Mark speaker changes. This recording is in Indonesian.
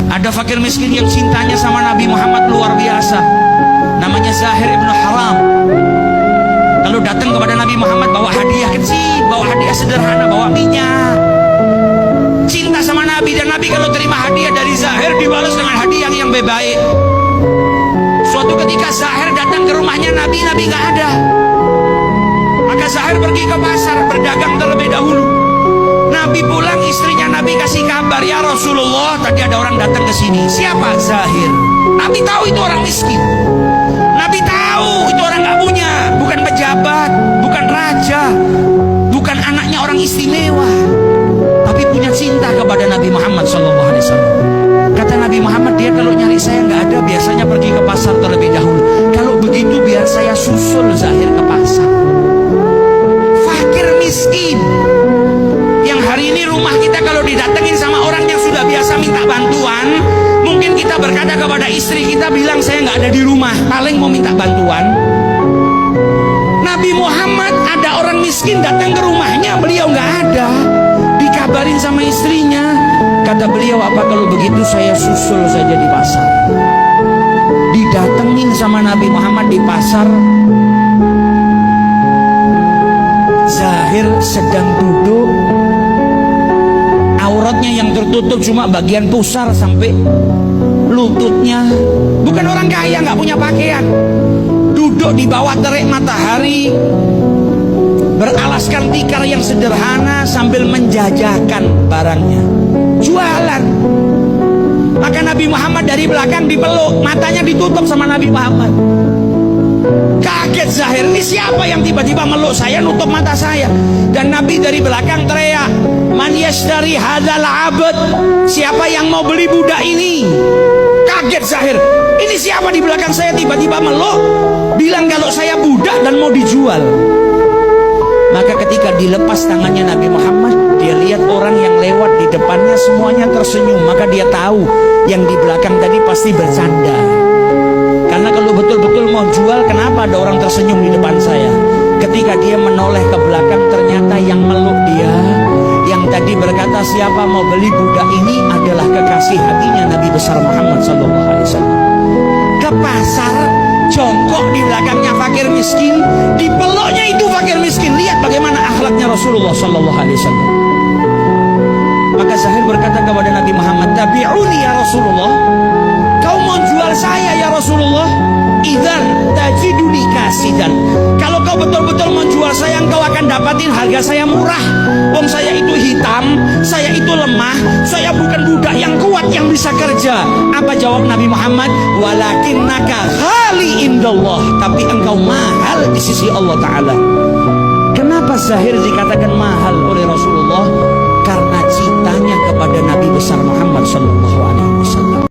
Speaker 1: Ada fakir miskin yang cintanya sama Nabi Muhammad luar biasa. Namanya Zahir ibn Haram. Kalau datang kepada Nabi Muhammad bawa hadiah kecil, bawa hadiah sederhana, bawa minyak. Cinta sama Nabi, dan Nabi kalau terima hadiah dari Zahir dibalas dengan hadiah yang lebih baik. Suatu ketika Zahir datang ke rumahnya Nabi, Nabi nggak ada. Maka Zahir pergi ke pasar berdagang terlebih dahulu. Nabi pulang, istrinya Nabi kasih kabar, ya Rasulullah, tadi ada orang datang ke sini. Siapa? Zahir. Nabi tahu itu orang miskin. Nabi tahu itu orang nggak punya, bukan pejabat, bukan raja, bukan anaknya orang istimewa, tapi punya cinta kepada Nabi Muhammad SAW. Kata Nabi Muhammad, dia kalau nyari saya nggak ada, biasanya pergi ke pasar terlebih dahulu. Kalau begitu biar saya susul Zahir ke pasar. Fakir miskin yang hari ini rumah kita kalau didatengin sama orang yang sudah biasa minta bantuan, mungkin kita berkata kepada istri kita, bilang saya nggak ada di rumah, paling mau minta bantuan. Nabi Muhammad ada orang miskin datang ke rumahnya, beliau nggak ada. Dikabarin sama istrinya, kata beliau, apa kalau begitu saya susul saja di pasar. Didatengin sama Nabi Muhammad di pasar. Zahir sedang duduk, auratnya yang tertutup cuma bagian pusar sampai lututnya. Bukan orang kaya, nggak punya pakaian. Duduk di bawah terik matahari, beralaskan tikar yang sederhana sambil menjajakan barangnya, jualan. Maka Nabi Muhammad dari belakang dipeluk, matanya ditutup sama Nabi Muhammad. Kaget Zahir, ini siapa yang tiba-tiba meluk saya, nutup mata saya? Dan Nabi dari belakang teriak, man yashtari hadzal abd, siapa yang mau beli budak ini? Kaget Zahir, ini siapa di belakang saya tiba-tiba meluk, bilang kalau saya budak dan mau dijual. Maka ketika dilepas tangannya Nabi Muhammad, dia lihat orang yang lewat di depannya semuanya tersenyum. Maka dia tahu yang di belakang tadi pasti bercanda. Karena kalau betul-betul mau jual, kenapa ada orang tersenyum di depan saya? Ketika dia menoleh ke belakang, ternyata yang meluk dia, yang tadi berkata siapa mau beli budak ini, adalah kekasih hatinya Nabi besar Muhammad SAW. Ke pasar, jongkok di belakangnya fakir miskin, dipeluknya itu fakir miskin. Lihat bagaimana akhlaknya Rasulullah SAW. Maka Zahir berkata kepada Nabi Muhammad, tabi'uni ya Rasulullah, kau mau jual saya ya Rasulullah? Idzan tajiduni kasidan, kalau kau betul-betul menjual saya, engkau akan dapatin harga saya murah. Wong saya itu hitam, saya itu lemah, saya bukan budak yang kuat yang bisa kerja. Apa jawab Nabi Muhammad? Walakinnaka ghali indallah, tapi engkau mahal di sisi Allah Ta'ala. Kenapa Zahir dikatakan mahal oleh Rasulullah? Karena cintanya kepada Nabi besar Muhammad SAW.